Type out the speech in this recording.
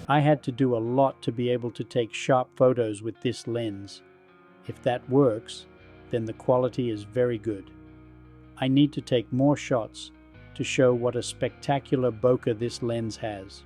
I had to do a lot to be able to take sharp photos with this lens. If that works, then the quality is very good. I need to take more shots to show what a spectacular bokeh this lens has.